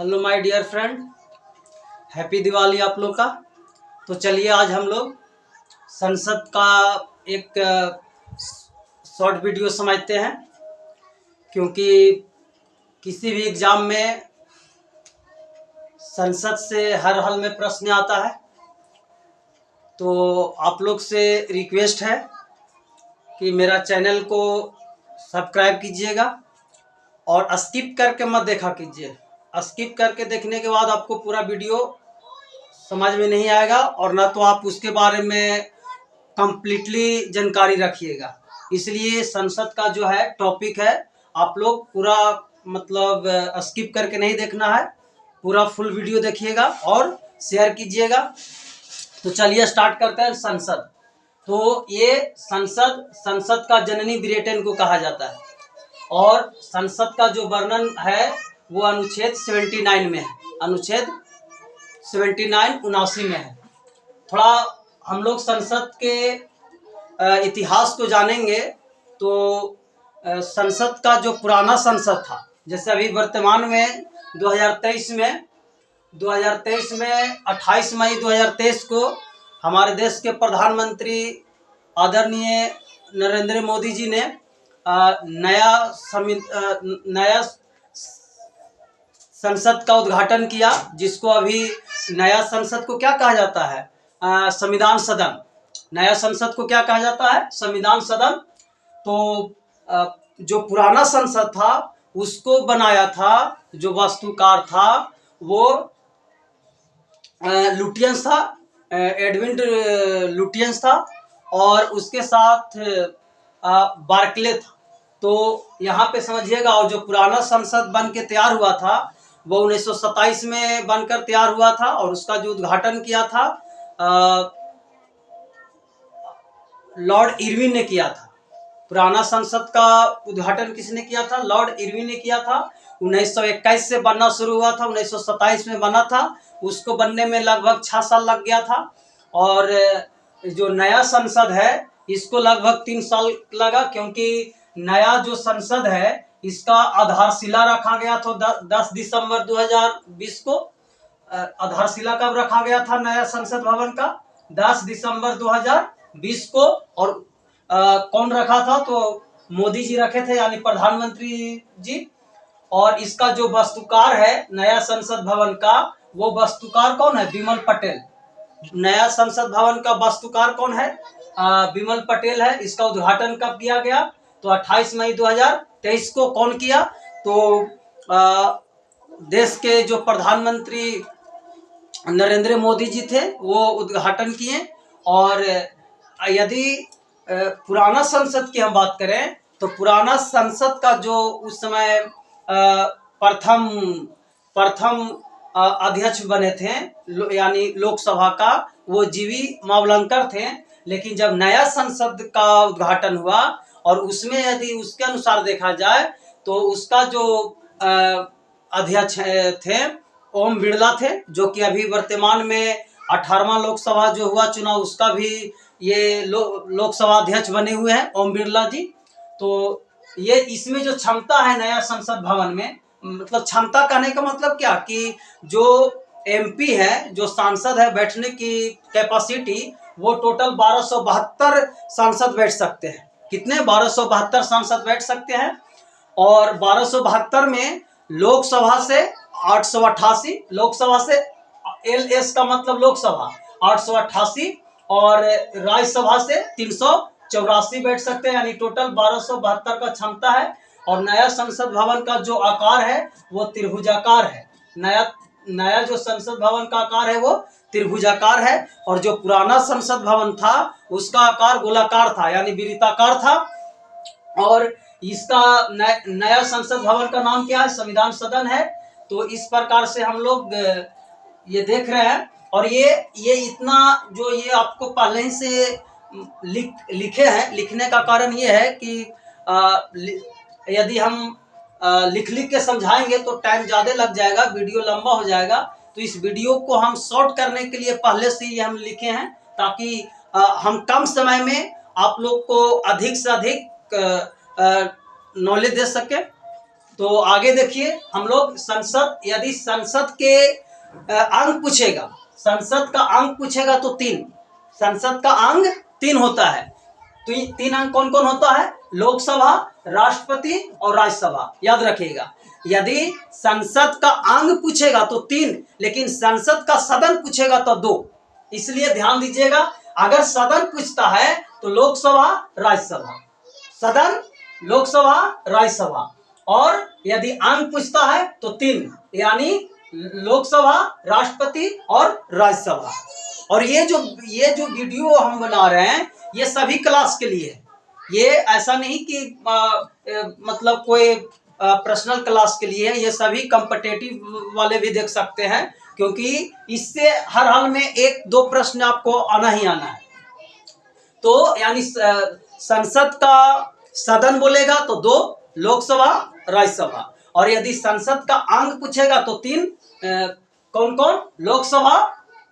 Hello my dear friend, happy Diwali आप लोग का। तो चलिए आज हम लोग संसद का एक शॉर्ट वीडियो समझते हैं, क्योंकि किसी भी एग्ज़ाम में संसद से हर हाल में प्रश्न आता है। तो आप लोग से रिक्वेस्ट है कि मेरा चैनल को सब्सक्राइब कीजिएगा और स्किप करके मत देखा कीजिए। स्किप करके देखने के बाद आपको पूरा वीडियो समझ में नहीं आएगा और ना तो आप उसके बारे में कंप्लीटली जानकारी रखिएगा। इसलिए संसद का जो है टॉपिक है, आप लोग पूरा मतलब स्किप करके नहीं देखना है, पूरा फुल वीडियो देखिएगा और शेयर कीजिएगा। तो चलिए स्टार्ट करते हैं। संसद, तो ये संसद का जननी ब्रिटेन को कहा जाता है और संसद का जो वर्णन है वो अनुच्छेद 79 में है। अनुच्छेद 79 में है। थोड़ा हम लोग संसद के इतिहास को जानेंगे तो संसद का जो पुराना संसद था, जैसे अभी वर्तमान में 2023 में 28 मई 2023 को हमारे देश के प्रधानमंत्री आदरणीय नरेंद्र मोदी जी ने नया संसद का उद्घाटन किया, जिसको अभी नया संसद को क्या कहा जाता है? संविधान सदन। नया संसद को क्या कहा जाता है? संविधान सदन। तो जो पुराना संसद था उसको बनाया था, जो वास्तुकार था वो लुटियंस था, एडविन लुटियंस था और उसके साथ बार्कले था। तो यहाँ पे समझिएगा, और जो पुराना संसद बन के तैयार हुआ था वो 1927 में बनकर तैयार हुआ था और उसका जो उद्घाटन किया था लॉर्ड इरविन ने किया था। पुराना संसद का उद्घाटन किसने किया था? लॉर्ड इरविन ने किया था। 1921 से बनना शुरू हुआ था, 1927 में बना था। उसको बनने में लगभग 6 साल लग गया था और जो नया संसद है इसको लगभग 3 साल लगा, क्योंकि नया जो संसद है इसका आधारशिला रखा गया था 10 दिसंबर 2020 को। आधारशिला कब रखा गया था नया संसद भवन का? 10 दिसंबर 2020 को। और कौन रखा था? तो मोदी जी रखे थे, यानी प्रधानमंत्री जी। और इसका जो वास्तुकार है नया संसद भवन का, वो वास्तुकार कौन है? बिमल पटेल। नया संसद भवन का वास्तुकार कौन है? बिमल पटेल है। इसका उद्घाटन कब किया गया? तो 28 मई 2023 को। कौन किया? तो देश के जो प्रधानमंत्री नरेंद्र मोदी जी थे वो उद्घाटन किए। और यदि पुराना संसद की हम बात करें तो पुराना संसद का जो उस समय प्रथम अध्यक्ष बने थे यानी लोकसभा का, वो जीवी मावलंकर थे। लेकिन जब नया संसद का उद्घाटन हुआ और उसमें यदि उसके अनुसार देखा जाए तो उसका जो अध्यक्ष थे ओम बिरला थे, जो कि अभी वर्तमान में 18वां लोकसभा जो हुआ चुनाव उसका भी ये लोकसभा अध्यक्ष बने हुए हैं ओम बिरला जी। तो ये इसमें जो क्षमता है नया संसद भवन में, मतलब क्षमता कहने का मतलब क्या कि जो एमपी है, जो सांसद है, बैठने की कैपेसिटी वो टोटल 1272 सांसद बैठ सकते हैं। कितने? 1272 सांसद बैठ सकते हैं। और 1272 में लोकसभा से 888, लोकसभा से LS का मतलब लोकसभा 888 और राज्यसभा से 384 बैठ सकते हैं, यानी टोटल 1272 का क्षमता है। और नया संसद भवन का जो आकार है वो त्रिभुजाकार है। नया जो संसद भवन का आकार है वो त्रिभुजाकार है। और जो पुराना संसद भवन था उसका आकार गोलाकार था, यानी वृत्ताकार था। और इसका नया संसद भवन का नाम क्या है? संविधान सदन है। तो इस प्रकार से हम लोग ये देख रहे हैं। और ये इतना जो ये आपको पहले ही से लिखे हैं, लिखने का कारण ये है कि यदि हम लिख के समझाएंगे तो टाइम ज़्यादा लग जाएगा, वीडियो लंबा हो जाएगा। तो इस वीडियो को हम शॉर्ट करने के लिए पहले से ही हम लिखे हैं, ताकि हम कम समय में आप लोग को अधिक से अधिक नॉलेज दे सके। तो आगे देखिए हम लोग संसद, यदि संसद के अंग पूछेगा, संसद का अंग पूछेगा तो 3, संसद का अंग 3 होता है। तो ये 3 अंग कौन कौन होता है? लोकसभा, राष्ट्रपति और राज्यसभा। याद रखिएगा, यदि संसद का अंग पूछेगा तो 3, लेकिन संसद का सदन पूछेगा तो 2। इसलिए ध्यान दीजिएगा, अगर सदन पूछता है तो लोकसभा, राज्यसभा, सदन, लोकसभा, राज्यसभा, और यदि अंग पूछता है तो 3, यानी लोकसभा, राष्ट्रपति और राज्यसभा। और ये जो वीडियो हम बना रहे हैं ये सभी क्लास के लिए है, ये ऐसा नहीं कि मतलब कोई पर्सनल क्लास के लिए है, ये सभी कॉम्पिटिटिव वाले भी देख सकते हैं, क्योंकि इससे हर हाल में 1-2 प्रश्न आपको आना ही आना है। तो यानी संसद का सदन बोलेगा तो 2, लोकसभा, राज्यसभा, और यदि संसद का अंग पूछेगा तो 3, कौन कौन? लोकसभा,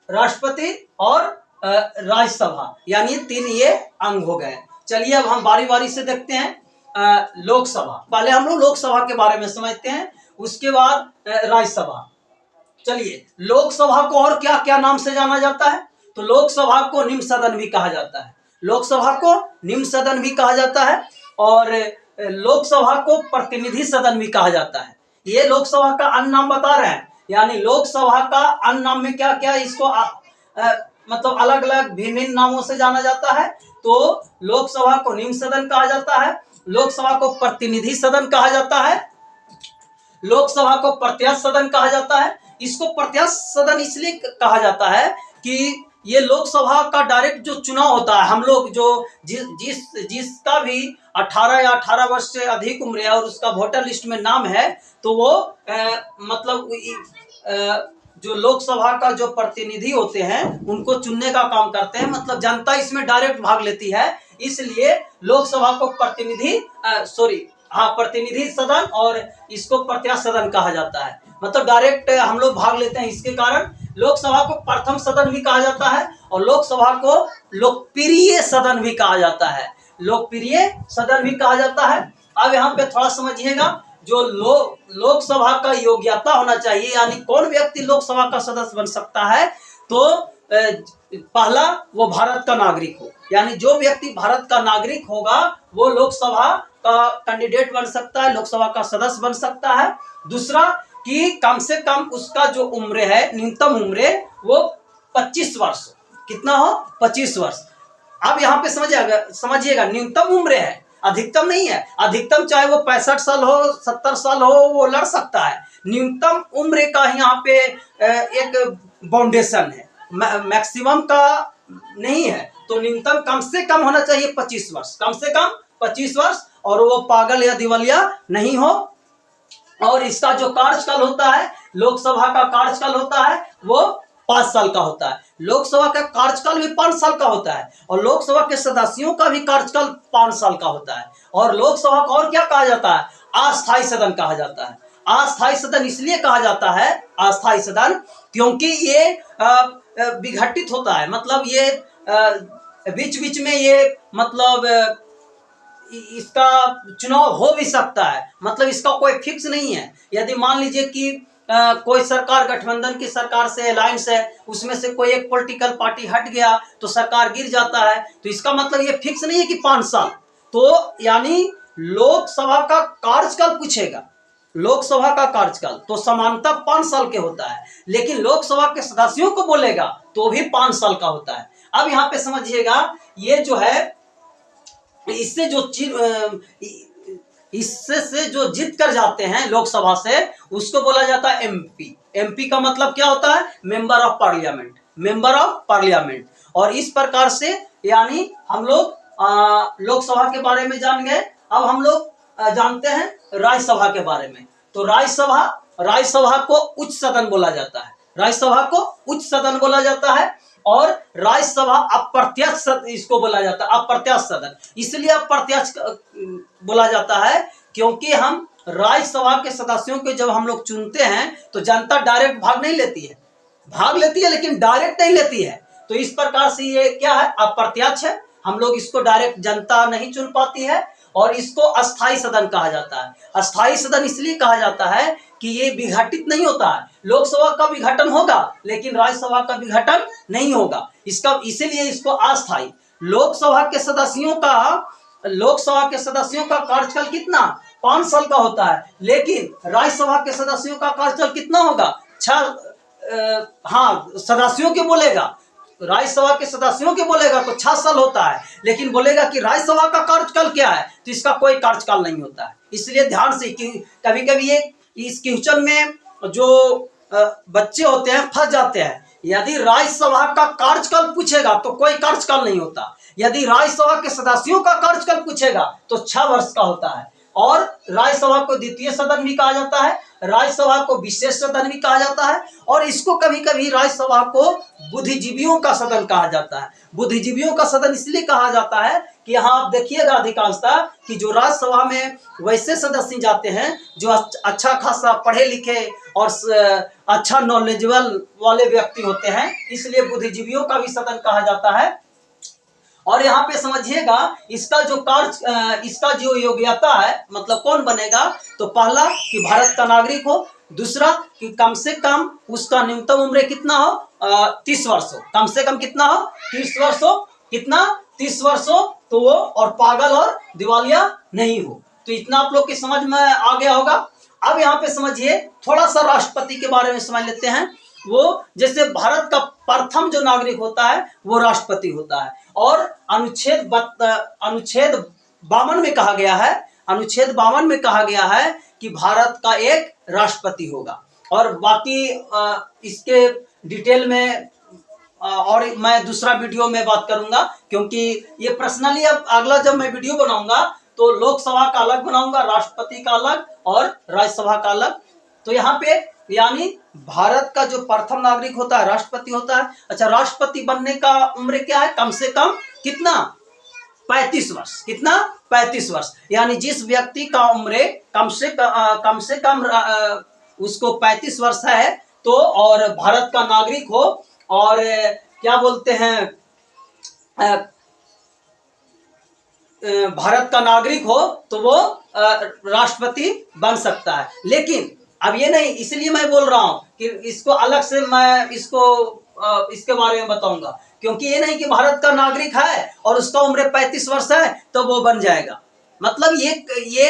राष्ट्रपति और राज्यसभा, यानी 3 ये अंग हो गए। चलिए अब हम बारी बारी से देखते हैं लोकसभा। पहले हम लोग लोकसभा के बारे में समझते हैं, उसके बाद राज्यसभा। चलिए, लोकसभा को और क्या क्या नाम से जाना जाता है? तो लोकसभा को निम्न सदन भी कहा जाता है, लोकसभा को निम्न सदन भी कहा जाता है, और लोकसभा को प्रतिनिधि सदन भी कहा जाता है। ये लोकसभा का अन्य नाम बता रहे हैं, यानी लोकसभा का अन्य नाम में क्या क्या इसको मतलब अलग अलग भिन्न नामों से जाना जाता है। तो लोकसभा को निम्न सदन कहा जाता है, लोकसभा को प्रतिनिधि सदन कहा जाता है, लोकसभा को प्रत्यक्ष सदन कहा जाता है। इसको प्रत्यक्ष सदन इसलिए कहा जाता है कि ये लोकसभा का डायरेक्ट जो चुनाव होता है, हम लोग जो जिसका भी 18 या 18 वर्ष से अधिक उम्र है और उसका वोटर लिस्ट में नाम है, तो वो मतलब जो लोकसभा का जो प्रतिनिधि होते हैं उनको चुनने का काम करते हैं, मतलब जनता इसमें डायरेक्ट भाग लेती है। इसलिए लोकसभा को प्रतिनिधि सदन और इसको प्रत्यक्ष सदन कहा जाता है, मतलब डायरेक्ट हम लोग भाग लेते हैं। इसके कारण लोकसभा को प्रथम सदन भी कहा जाता है और लोकसभा को लोकप्रिय सदन भी कहा जाता है, लोकप्रिय सदन भी कहा जाता है। अब यहाँ पे थोड़ा समझिएगा, जो लोकसभा का योग्यता होना चाहिए, यानी कौन व्यक्ति लोकसभा का सदस्य बन सकता है, तो पहला वो भारत का नागरिक हो, यानी जो व्यक्ति भारत का नागरिक होगा वो लोकसभा का कैंडिडेट बन सकता है, लोकसभा का सदस्य बन सकता है। दूसरा कि कम से कम उसका जो उम्र है, न्यूनतम उम्र वो 25 वर्ष, कितना हो? 25 वर्ष। अब यहाँ पे समझिएगा न्यूनतम उम्र है, अधिकतम नहीं है। अधिकतम चाहे वो 65 साल हो, 70 साल हो, वो लड़ सकता है। न्यूनतम उम्र का यहाँ पे एक बाउंडेशन है, मैक्सिमम का नहीं है। तो न्यूनतम कम से कम होना चाहिए 25 वर्ष, कम से कम 25 वर्ष, और वो पागल या दिवालिया नहीं हो। और इसका जो कार्यकाल होता है, लोकसभा का कार्यकाल होता है वो 5 साल का होता है। लोकसभा का कार्यकाल भी 5 साल का होता है, और लोकसभा के सदस्यों का भी कार्यकाल 5 साल का होता है। और लोकसभा को और क्या कहा जाता है? अस्थायी सदन कहा जाता है। अस्थायी सदन इसलिए कहा जाता है अस्थायी सदन, क्योंकि ये विघटित होता है, मतलब ये बीच बीच में ये मतलब इसका चुनाव हो भी सकता है, मतलब इसका कोई फिक्स नहीं है। यदि मान लीजिए कि कोई सरकार गठबंधन की सरकार से अलायंस है, उसमें से कोई एक पॉलिटिकल पार्टी हट गया तो सरकार गिर जाता है, तो इसका मतलब ये फिक्स नहीं है कि 5 साल। तो यानी लोकसभा का कार्यकाल पूछेगा, लोकसभा का कार्यकाल तो समानता 5 साल के होता है, लेकिन लोकसभा के सदस्यों को बोलेगा तो भी 5 साल का होता है। अब यहाँ पे समझिएगा, ये जो है इससे जो जीत कर जाते हैं लोकसभा से, उसको बोला जाता है एमपी। एमपी का मतलब क्या होता है? Member of parliament, member of parliament. और इस प्रकार से यानी हम लोग लोकसभा के बारे में जान गए। अब हम लोग जानते हैं राज्यसभा के बारे में। तो राज्यसभा को उच्च सदन बोला जाता है, राज्यसभा को उच्च सदन बोला जाता है। और राज्यसभा अप्रत्यक्ष इसको बोला जाता है, अप्रत्यक्ष सदन। इसलिए अप्रत्यक्ष बोला जाता है क्योंकि हम राज्यसभा के सदस्यों के जब हम लोग चुनते हैं तो जनता डायरेक्ट भाग नहीं लेती है, भाग लेती है लेकिन डायरेक्ट नहीं लेती है। तो इस प्रकार से ये क्या है? अप्रत्यक्ष है। हम लोग इसको डायरेक्ट जनता नहीं चुन पाती है। और इसको अस्थाई सदन कहा जाता है। अस्थाई सदन इसलिए कहा जाता है कि ये विघटित नहीं होता है। लोकसभा का विघटन होगा लेकिन राज्यसभा का विघटन नहीं होगा, इसका इसीलिए इसको अस्थाई। लोकसभा के सदस्यों का कार्यकाल कितना, 5 साल का होता है, लेकिन राज्यसभा के सदस्यों का कार्यकाल कितना होगा, 6। हाँ, सदस्यों के बोलेगा, राज्यसभा के सदस्यों के बोलेगा तो 6 साल होता है, लेकिन बोलेगा कि राज्यसभा का कार्यकाल क्या है तो इसका कोई कार्यकाल नहीं होता है। इसलिए ध्यान से, कभी कभी ये इस क्वेश्चन में जो बच्चे होते हैं फंस जाते हैं। यदि राज्यसभा का कार्यकाल पूछेगा तो कोई कार्यकाल नहीं होता, यदि राज्यसभा के सदस्यों का कार्यकाल पूछेगा तो 6 वर्ष का होता है। और राज्यसभा को द्वितीय सदन भी कहा जाता है, राज्यसभा को विशेष सदन भी कहा जाता है, और इसको कभी कभी राज्यसभा को बुद्धिजीवियों का सदन कहा जाता है। बुद्धिजीवियों का सदन इसलिए कहा जाता है कि यहाँ आप देखिएगा अधिकांशतः कि जो राज्यसभा में वैसे सदस्य जाते हैं जो अच्छा खासा पढ़े लिखे और अच्छा नॉलेजेबल वाले व्यक्ति होते हैं, इसलिए बुद्धिजीवियों का भी सदन कहा जाता है। और यहाँ पे समझिएगा इसका जो योग्यता है, मतलब कौन बनेगा, तो पहला कि भारत का नागरिक हो, दूसरा कि कम से कम उसका न्यूनतम उम्र कितना हो, 30 वर्ष हो, कम से कम कितना हो, 30 वर्ष हो, कितना, 30 वर्ष हो तो वो, और पागल और दिवालिया नहीं हो। तो इतना आप लोग की समझ में आ गया होगा। अब यहाँ पे समझिए, थोड़ा सा राष्ट्रपति के बारे में समझ लेते हैं। वो जैसे भारत का प्रथम जो नागरिक होता है वो राष्ट्रपति होता है, और अनुच्छेद 52 में कहा गया है, अनुच्छेद 52 में कहा गया है कि भारत का एक राष्ट्रपति होगा। और बाकी इसके डिटेल में और मैं दूसरा वीडियो में बात करूंगा, क्योंकि ये पर्सनली अब अगला जब मैं वीडियो बनाऊंगा तो लोकसभा का अलग बनाऊंगा, राष्ट्रपति का अलग और राज्यसभा का अलग। तो यहाँ पे यानी भारत का जो प्रथम नागरिक होता है राष्ट्रपति होता है। अच्छा, राष्ट्रपति बनने का उम्र क्या है, कम से कम कितना, 35 वर्ष, कितना, 35 वर्ष। यानी जिस व्यक्ति का उम्र कम से कम उसको 35 वर्ष है तो, और भारत का नागरिक हो, और क्या बोलते हैं, भारत का नागरिक हो तो वो राष्ट्रपति बन सकता है। लेकिन अब ये नहीं, इसलिए मैं बोल रहा हूं कि इसको अलग से मैं इसके बारे में बताऊंगा, क्योंकि ये नहीं कि भारत का नागरिक है और उसका उम्र 35 वर्ष है तो वो बन जाएगा। मतलब ये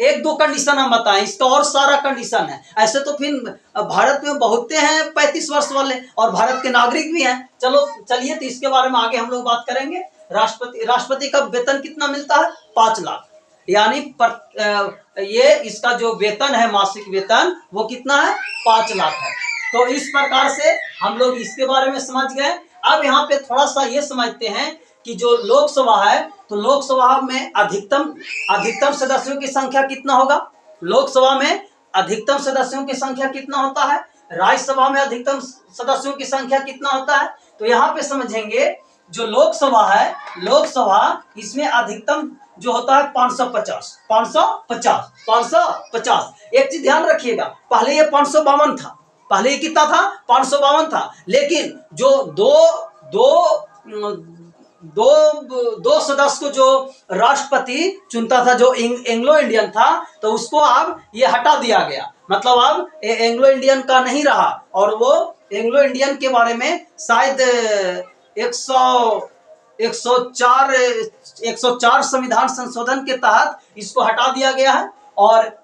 1-2 कंडीशन हम बताएं, इसका और सारा कंडीशन है। ऐसे तो फिर भारत में बहुते हैं 35 वर्ष वाले और भारत के नागरिक भी हैं। चलिए तो इसके बारे में आगे हम लोग बात करेंगे। राष्ट्रपति का वेतन कितना मिलता है, 5 लाख। यानी ये इसका जो वेतन है, मासिक वेतन, वो कितना है, 5 लाख है। तो इस प्रकार से हम लोग इसके बारे में समझ गए। अब यहाँ पे थोड़ा सा ये समझते हैं कि जो लोकसभा है, तो लोकसभा में अधिकतम सदस्यों की संख्या कितना होगा, लोकसभा में अधिकतम सदस्यों की संख्या कितना होता है, राज्यसभा में अधिकतम सदस्यों की संख्या कितना होता है। तो यहाँ पे समझेंगे, जो लोकसभा है, लोकसभा इसमें अधिकतम जो होता है 550। एक चीज ध्यान रखिएगा, पहले ये 552 था, पहले ये कितना था, 552 था। लेकिन जो दो सदस्य को जो राष्ट्रपति चुनता था, जो एंग्लो इंडियन था, तो उसको अब ये हटा दिया गया। मतलब अब एंग्लो इंडियन का नहीं रहा, और वो एंग्लो इंडियन के बारे में शायद 104 संविधान संशोधन के तहत इसको हटा दिया गया है। और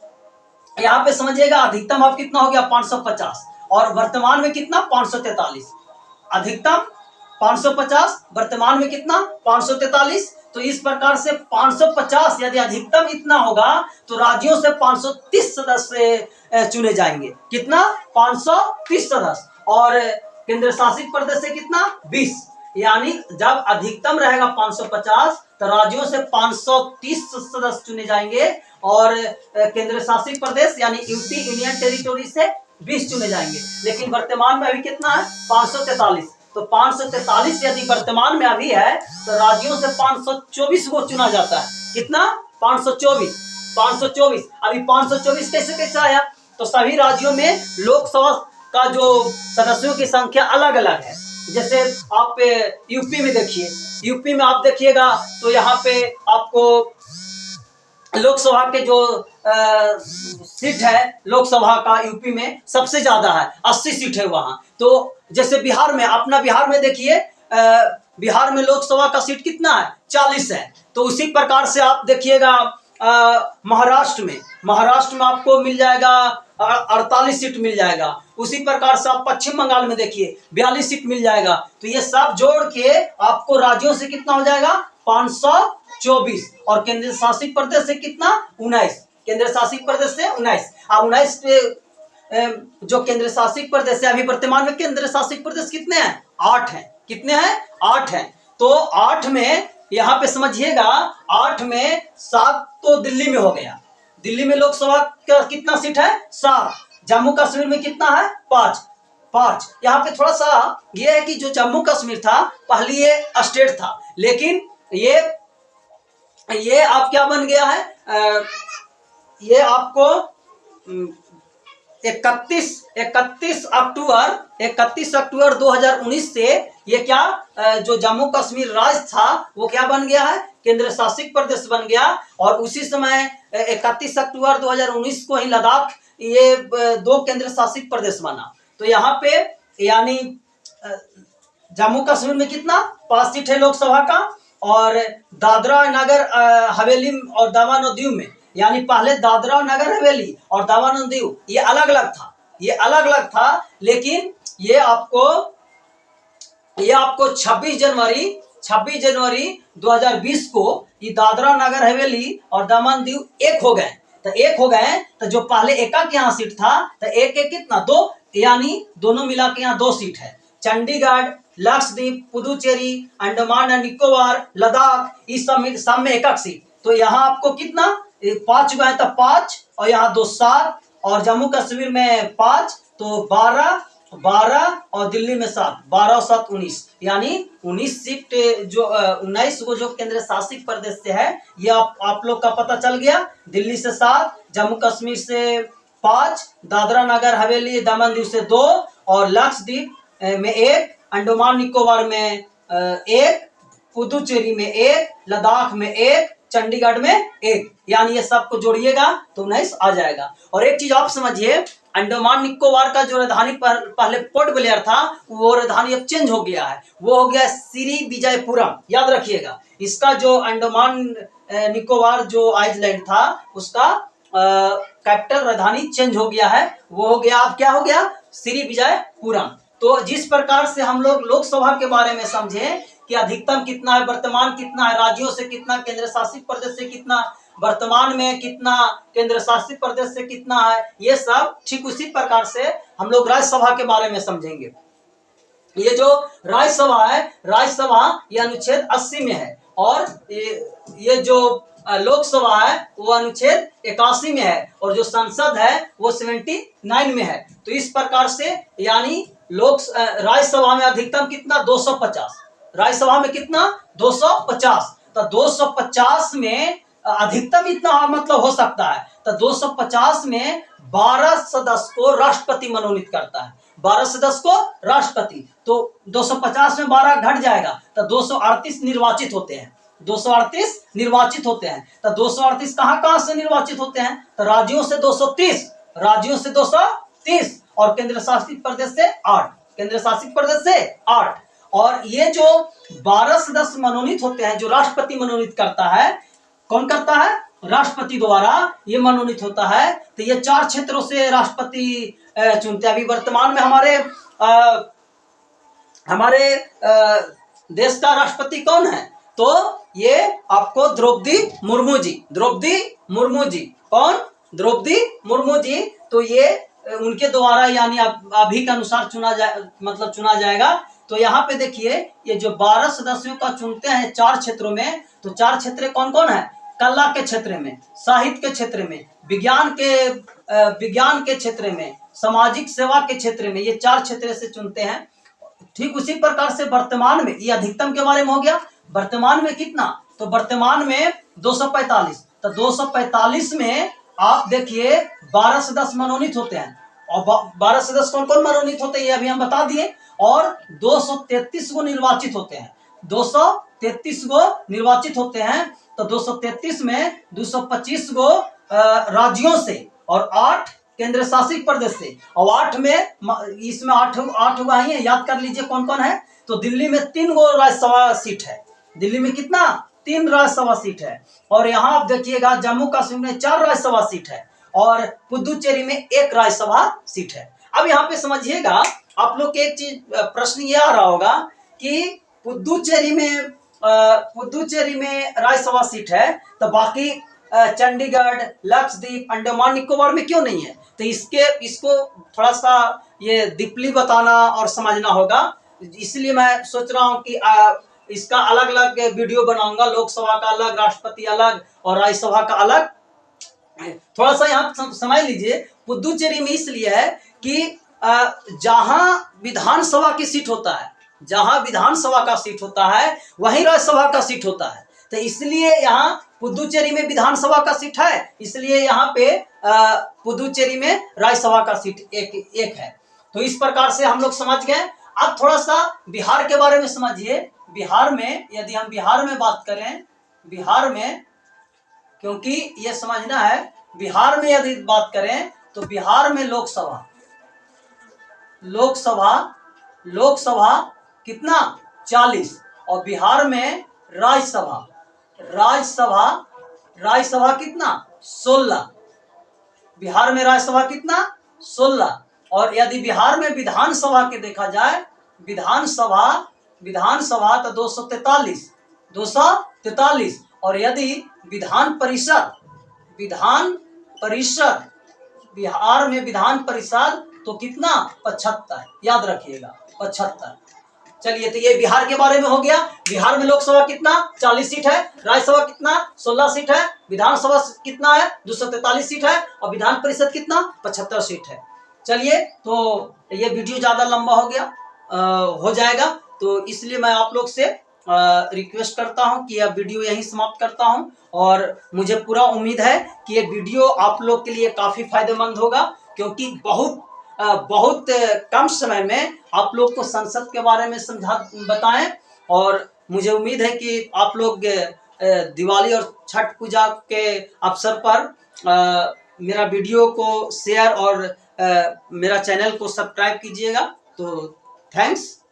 यहाँ पे समझिएगा, अधिकतम अब कितना हो गया, 550, और वर्तमान में कितना, 543। अधिकतम 550, वर्तमान में कितना, 543। तो इस प्रकार से 550 यदि अधिकतम इतना होगा तो राज्यों से 530 सदस्य चुने जाएंगे। कितना, 530 सदस्य, और केंद्र शासित प्रदेश से कितना, 20। यानी जब अधिकतम रहेगा 550 तो राज्यों से 530 सदस्य चुने जाएंगे, और केंद्र शासित प्रदेश यानी यूटी, यूनियन टेरिटोरी से 20 चुने जाएंगे। लेकिन वर्तमान में अभी कितना है, 543। तो 543 यदि वर्तमान में अभी है तो राज्यों से 524 को चुना जाता है। कितना, 524। अभी 524 कैसे आया, तो सभी राज्यों में लोकसभा का जो सदस्यों की संख्या अलग अलग है। जैसे आप यूपी में देखिए, यूपी में आप देखिएगा तो यहाँ पे आपको लोकसभा के जो सीट है लोकसभा का यूपी में सबसे ज्यादा है, 80 सीट है वहां। तो जैसे बिहार में, अपना बिहार में देखिए, बिहार में लोकसभा का सीट कितना है, 40 है। तो उसी प्रकार से आप देखिएगा महाराष्ट्र में आपको मिल जाएगा 48 सीट मिल जाएगा। उसी प्रकार से आप पश्चिम बंगाल में देखिए 42 सीट मिल जाएगा। तो ये सब जोड़ के आपको राज्यों से कितना हो जाएगा, 524, और केंद्र शासित प्रदेश से कितना, 19। केंद्र शासित प्रदेश से 19। अब 19 जो केंद्र शासित प्रदेश है, अभी वर्तमान में केंद्र शासित प्रदेश कितने हैं, 8 हैं। कितने हैं, 8 हैं। तो 8 में यहाँ पे समझिएगा, 8 में 7 तो दिल्ली में हो गया। दिल्ली में लोकसभा का कितना सीट है, 7। जम्मू कश्मीर में कितना है, 5। यहाँ पे थोड़ा सा ये है कि जो जम्मू कश्मीर था पहले ये स्टेट था, लेकिन ये आप क्या बन गया है, ये आपको 31 अक्टूबर 2019 से ये क्या, जो जम्मू कश्मीर राज्य था वो क्या बन गया है, केंद्र शासित प्रदेश बन गया। और उसी समय 31 अक्टूबर 2019 को ही लद्दाख ये 2 केंद्र शासित प्रदेश बना। तो यहाँ पे यानी जम्मू कश्मीर में कितना, 5 सीट है लोकसभा का। और दादरा नगर हवेली और दमन और दीव में, यानी पहले दादरा नगर हवेली और दमन और दीव ये अलग अलग था, लेकिन ये आपको 26 जनवरी 2020 को ये दादरा नगर हवेली और दमन दीव एक हो गए। तो जो पहले एका के यहाँ सीट था, तो एक कितना, 2, यानी दोनों मिला के यहाँ 2 सीट है। चंडीगढ़, लक्षद्वीप, पुदुचेरी, अंडमान एंड निकोबार, लद्दाख, इस सब में एक सीट। तो यहाँ आपको कितना, 5 हुआ है, तो 5, और यहाँ 2 7, और जम्मू कश्मीर में 5, तो 12 और दिल्ली में 7, 12 और 7 19, यानी 19 सीट जो 19 को जो केंद्र शासित प्रदेश से है, ये आप लोग का पता चल गया। दिल्ली से 7, जम्मू कश्मीर से 5, दादरा नगर हवेली दमन दीव से 2, और लक्षद्वीप में 1, अंडमान निकोबार में 1, पुदुचेरी में 1, लद्दाख में 1, चंडीगढ़ में 1, यानी ये सबको जोड़िएगा तो 19 आ जाएगा। और एक चीज आप समझिए, अंडमान निकोबार का जो राजधानी पहले पोर्ट ब्लेयर था, वो राजधानी अब चेंज हो गया है, वो हो गया श्री विजयपुरम। याद रखिएगा, इसका जो अंडमान निकोबार जो आइलैंड था उसका कैपिटल राजधानी चेंज हो गया है, वो हो गया, अब क्या हो गया, श्री विजयपुरम। तो जिस प्रकार से हम लोग लोकसभा के बारे में समझे कि अधिकतम कितना है, वर्तमान कितना है, राज्यों से कितना, केंद्र शासित प्रदेश से कितना, वर्तमान में कितना, केंद्र शासित प्रदेश से कितना है, ये सब ठीक उसी प्रकार से हम लोग राज्यसभा के बारे में समझेंगे। ये जो राज्यसभा है, ये अनुच्छेद 80 में है, और ये जो लोकसभा है वो अनुच्छेद 81 में है, और जो संसद है वो 79 में है। तो इस प्रकार से यानी राज्यसभा में अधिकतम कितना, 250। राज्यसभा में कितना, 250। तो 250 में अधिकतम इतना मतलब हो सकता है, तो 250 में 12 सदस्य को राष्ट्रपति मनोनीत करता है, 12 सदस्य को राष्ट्रपति। तो 250 में 12 घट जाएगा, तो 238 निर्वाचित होते हैं। 238 निर्वाचित होते हैं। तो 238 कहां से निर्वाचित होते हैं, तो राज्यों से 230, और केंद्र शासित प्रदेश से 8, और ये जो 12 सदस्य मनोनीत होते हैं, जो राष्ट्रपति मनोनीत करता है, कौन करता है, राष्ट्रपति द्वारा ये मनोनीत होता है। तो ये 4 क्षेत्रों से राष्ट्रपति चुनते हैं। अभी वर्तमान में हमारे देश का राष्ट्रपति कौन है, तो ये आपको द्रौपदी मुर्मू जी। कौन, द्रौपदी मुर्मू जी। तो ये उनके द्वारा यानी अभी के अनुसार चुना जाएगा। तो यहाँ पे देखिए, ये जो 12 सदस्यों का चुनते हैं 4 क्षेत्रों में, तो 4 क्षेत्र कौन कौन है, कला के क्षेत्र में, साहित्य के क्षेत्र में, विज्ञान के क्षेत्र में, सामाजिक सेवा के क्षेत्र में, ये 4 क्षेत्र से चुनते हैं। ठीक उसी प्रकार से वर्तमान में, ये अधिकतम के बारे में हो गया। वर्तमान में कितना, तो वर्तमान में 245। तो 245 में आप देखिए 12 सदस्य मनोनीत होते हैं, और 12 सदस्य कौन कौन मनोनीत होते हैं ये अभी हम बता दिए, और 233 को निर्वाचित होते हैं। 233 को निर्वाचित होते हैं। तो 233 में 225 गो राज्यों से और 8 केंद्र शासित प्रदेश से, और 8 में इसमें 8 हुआ ही है, याद कर लीजिए कौन कौन है। तो दिल्ली में 3 गो राज्यसभा सीट है, दिल्ली में कितना 3 राज्यसभा सीट है। और यहाँ आप देखिएगा जम्मू कश्मीर में 4 राज्यसभा सीट है और पुदुचेरी में 1 राज्यसभा सीट है। अब यहाँ पे समझिएगा, आप लोग के एक चीज प्रश्न ये आ रहा होगा कि पुदुचेरी में राज्यसभा सीट है तो बाकी चंडीगढ़, लक्षद्वीप, अंडमान निकोबार में क्यों नहीं है। तो इसको थोड़ा सा ये डीपली बताना और समझना होगा, इसलिए मैं सोच रहा हूँ कि इसका अलग अलग वीडियो बनाऊंगा, लोकसभा का अलग, राष्ट्रपति अलग और राज्यसभा का अलग। थोड़ा सा यहाँ समझ लीजिए, पुदुचेरी में इसलिए है कि जहां विधानसभा की सीट होता है, जहां विधानसभा का सीट होता है वहीं राज्यसभा का सीट होता है। तो इसलिए यहाँ पुदुचेरी में विधानसभा का सीट है, इसलिए यहाँ पे पुदुचेरी में राज्यसभा का सीट एक है। तो इस प्रकार से हम लोग समझ गए। अब थोड़ा सा बिहार के बारे में समझिए। बिहार में यदि हम बिहार में बात करें, बिहार में, क्योंकि ये समझना है, बिहार में यदि बात करें तो बिहार में लोकसभा कितना 40, और बिहार में राज्यसभा कितना 16, बिहार में राज्यसभा कितना 16। और यदि बिहार में विधानसभा के देखा जाए, विधानसभा तो 243, और यदि विधान परिषद बिहार में विधान परिषद तो कितना 75, याद रखिएगा 75। चलिए, तो ये बिहार के बारे में हो गया। बिहार में लोकसभा कितना 40 सीट है, राज्यसभा कितना 16 सीट है, विधानसभा कितना है 243 सीट है, और विधान परिषद कितना 75 सीट है। चलिए, तो ये वीडियो ज्यादा लंबा हो गया हो जाएगा, तो इसलिए मैं आप लोग से रिक्वेस्ट करता हूं कि यह वीडियो यहीं समाप्त करता हूं। और मुझे पूरा उम्मीद है कि ये वीडियो आप लोग के लिए काफी फायदेमंद होगा, क्योंकि बहुत कम समय में आप लोग को संसद के बारे में बताएं। और मुझे उम्मीद है कि आप लोग दिवाली और छठ पूजा के अवसर पर मेरा वीडियो को शेयर और मेरा चैनल को सब्सक्राइब कीजिएगा। तो थैंक्स।